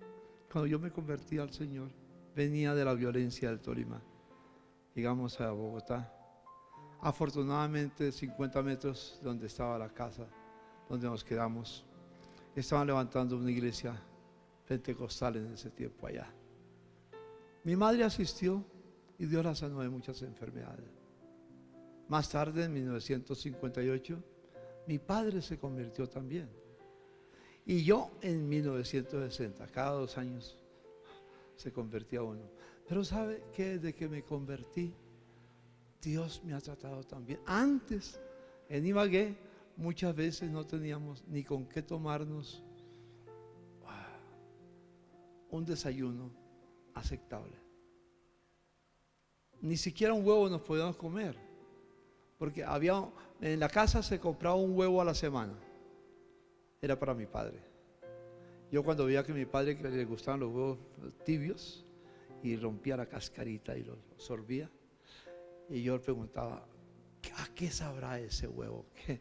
Cuando yo me convertí al Señor, venía de la violencia del Tolima. Llegamos a Bogotá. Afortunadamente, 50 metros de donde estaba la casa, donde nos quedamos, estaban levantando una iglesia pentecostal en ese tiempo allá. Mi madre asistió y Dios la sanó de muchas enfermedades. Más tarde, en 1958, mi padre se convirtió también. Y yo en 1960, cada 2 años se convertía uno. Pero ¿sabe qué? Desde que me convertí, Dios me ha tratado también. Antes, en Ibagué, muchas veces no teníamos ni con qué tomarnos un desayuno aceptable. Ni siquiera un huevo nos podíamos comer, porque en la casa se compraba un huevo a la semana. Era para mi padre. Yo cuando veía que a mi padre que le gustaban los huevos tibios y rompía la cascarita y lo sorbía, y yo le preguntaba, ¿a qué sabrá ese huevo? Que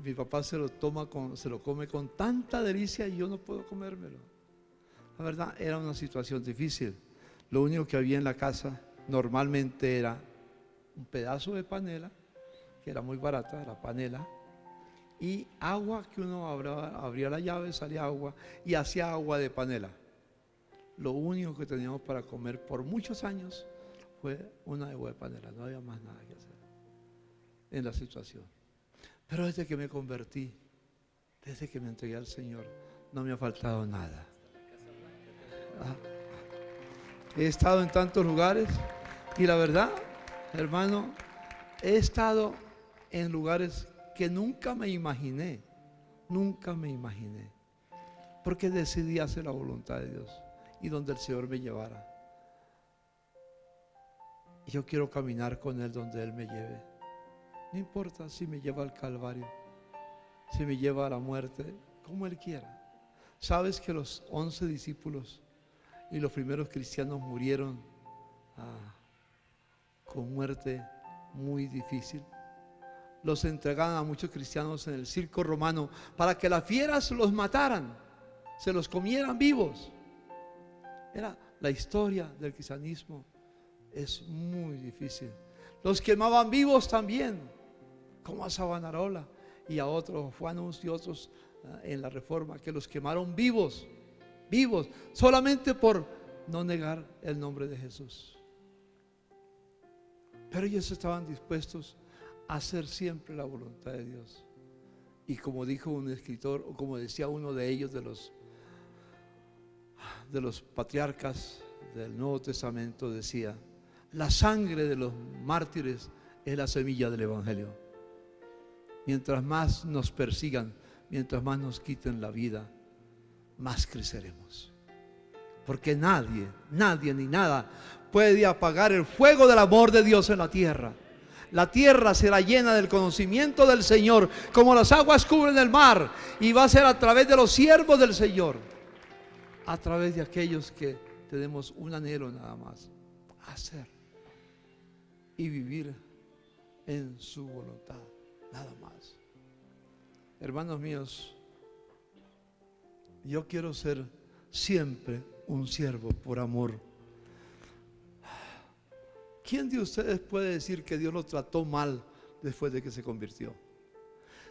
mi papá se lo come con tanta delicia y yo no puedo comérmelo. La verdad, era una situación difícil. Lo único que había en la casa normalmente era un pedazo de panela, que era muy barata, la panela, y agua, que uno abría la llave, salía agua y hacía agua de panela. Lo único que teníamos para comer por muchos años fue una agua de panela, no había más nada que hacer en la situación. Pero desde que me convertí, desde que me entregué al Señor, no me ha faltado nada. He estado en tantos lugares y la verdad, hermano, he estado en lugares que nunca me imaginé, porque decidí hacer la voluntad de Dios y donde el Señor me llevara. Yo quiero caminar con Él donde Él me lleve. No importa si me lleva al Calvario, si me lleva a la muerte, como Él quiera. ¿Sabes que los 11 discípulos y los primeros cristianos murieron con muerte muy difícil? Los entregaban a muchos cristianos en el circo romano para que las fieras los mataran, se los comieran vivos. Era la historia del cristianismo, es muy difícil. Los quemaban vivos también, como a Savonarola y a otros, Juanos y otros en la Reforma, que los quemaron vivos, solamente por no negar el nombre de Jesús. Pero ellos estaban dispuestos a hacer siempre la voluntad de Dios. Y como dijo un escritor, o como decía uno de ellos, de los patriarcas del Nuevo Testamento, decía: la sangre de los mártires es la semilla del Evangelio. Mientras más nos persigan, mientras más nos quiten la vida, más creceremos. Porque nadie ni nada puede apagar el fuego del amor de Dios en la tierra. La tierra será llena del conocimiento del Señor, como las aguas cubren el mar, y va a ser a través de los siervos del Señor, a través de aquellos que tenemos un anhelo nada más: hacer y vivir en su voluntad, nada más. Hermanos míos, yo quiero ser siempre un siervo por amor. ¿Quién de ustedes puede decir que Dios lo trató mal después de que se convirtió?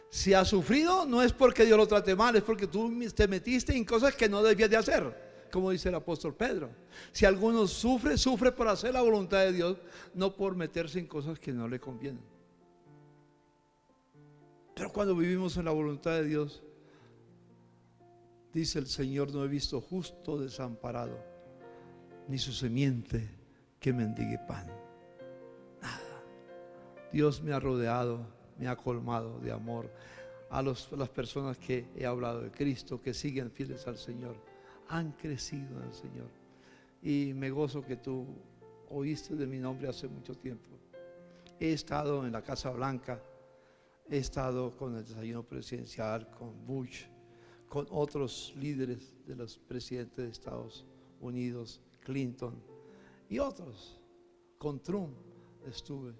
Si ha sufrido, no es porque Dios lo trate mal, es porque tú te metiste en cosas que no debías de hacer, como dice el apóstol Pedro. Si alguno sufre por hacer la voluntad de Dios, no por meterse en cosas que no le convienen. Pero cuando vivimos en la voluntad de Dios, dice el Señor: no he visto justo desamparado, ni su simiente que mendigue pan. Nada. Dios me ha rodeado, me ha colmado de amor. A las personas que he hablado de Cristo, que siguen fieles al Señor, han crecido en el Señor. Y me gozo que tú oíste de mi nombre hace mucho tiempo. He estado en la Casa Blanca, he estado con el desayuno presidencial, con Bush, con otros líderes de los presidentes de Estados Unidos, Clinton y otros. Con Trump estuve.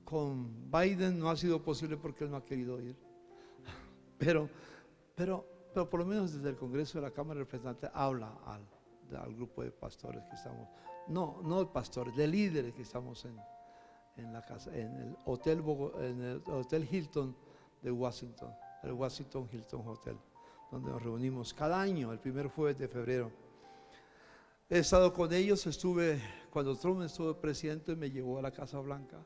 Con Biden no ha sido posible porque él no ha querido ir. Pero por lo menos desde el Congreso de la Cámara de Representantes habla al grupo de pastores que estamos, no de pastores, de líderes que estamos en la casa, en el Hotel Hilton de Washington, el Washington Hilton Hotel, donde nos reunimos cada año, el primer jueves de febrero. He estado con ellos, cuando Trump estuvo presidente, me llevó a la Casa Blanca,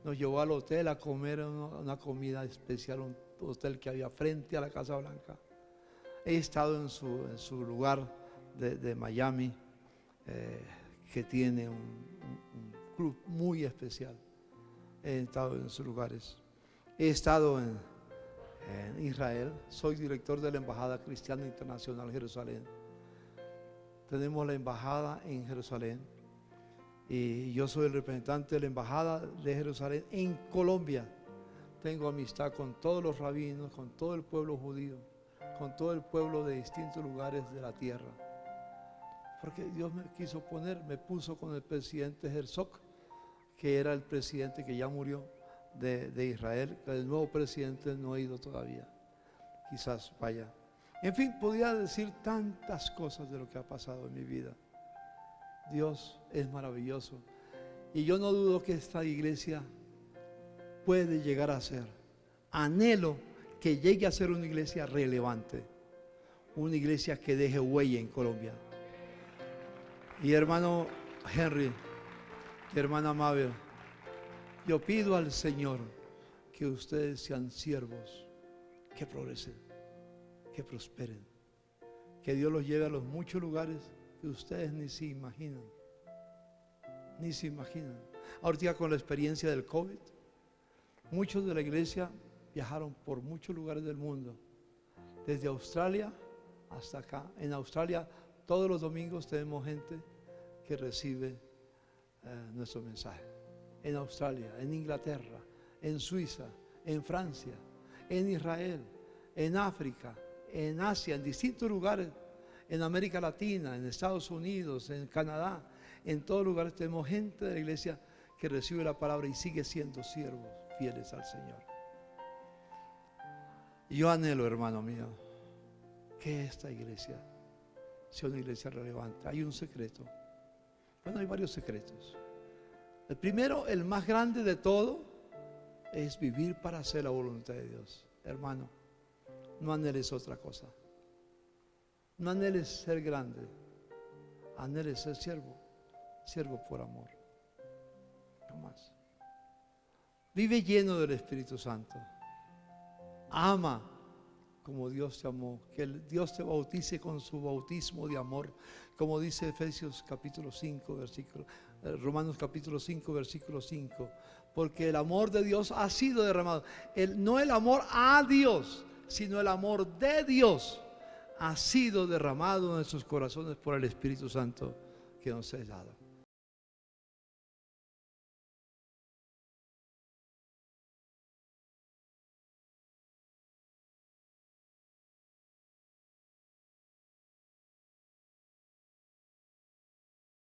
nos llevó al hotel a comer una comida especial, un hotel que había frente a la Casa Blanca. He estado en su lugar de Miami, que tiene un club muy especial. He estado en sus lugares. He estado en Israel. Soy director de la Embajada Cristiana Internacional Jerusalén. Tenemos la embajada en Jerusalén y yo soy el representante de la Embajada de Jerusalén en Colombia. Tengo amistad con todos los rabinos, con todo el pueblo judío, con todo el pueblo de distintos lugares de la tierra. Porque Dios me puso con el presidente Herzog, que era el presidente que ya murió de Israel. El nuevo presidente no ha ido todavía, quizás vaya. En fin, podría decir tantas cosas de lo que ha pasado en mi vida. Dios es maravilloso y yo no dudo que esta iglesia puede llegar a ser, anhelo que llegue a ser una iglesia relevante, una iglesia que deje huella en Colombia. Y hermano Henry, hermana Mabel, yo pido al Señor que ustedes sean siervos, que progresen, que prosperen, que Dios los lleve a los muchos lugares que ustedes ni se imaginan, Ahorita con la experiencia del COVID, Muchos de la iglesia viajaron por muchos lugares del mundo, desde Australia hasta acá. En Australia todos los domingos tenemos gente que recibe nuestro mensaje. En Australia, en Inglaterra, en Suiza, en Francia, en Israel, en África, en Asia, en distintos lugares, en América Latina, en Estados Unidos, en Canadá, en todos lugares tenemos gente de la iglesia que recibe la palabra y sigue siendo siervos fieles al Señor. Yo anhelo, hermano mío, que esta iglesia sea una iglesia relevante. Hay un secreto. Bueno, hay varios secretos. El primero, el más grande de todo, es vivir para hacer la voluntad de Dios. Hermano, no anheles otra cosa. No anheles ser grande. Anheles ser siervo. Siervo por amor. No más. Vive lleno del Espíritu Santo. Ama como Dios te amó. Que Dios te bautice con su bautismo de amor, como dice Efesios capítulo 5, Romanos capítulo 5, versículo 5. Porque el amor de Dios ha sido derramado. No el amor a Dios, sino el amor de Dios ha sido derramado en nuestros corazones por el Espíritu Santo que nos es dado.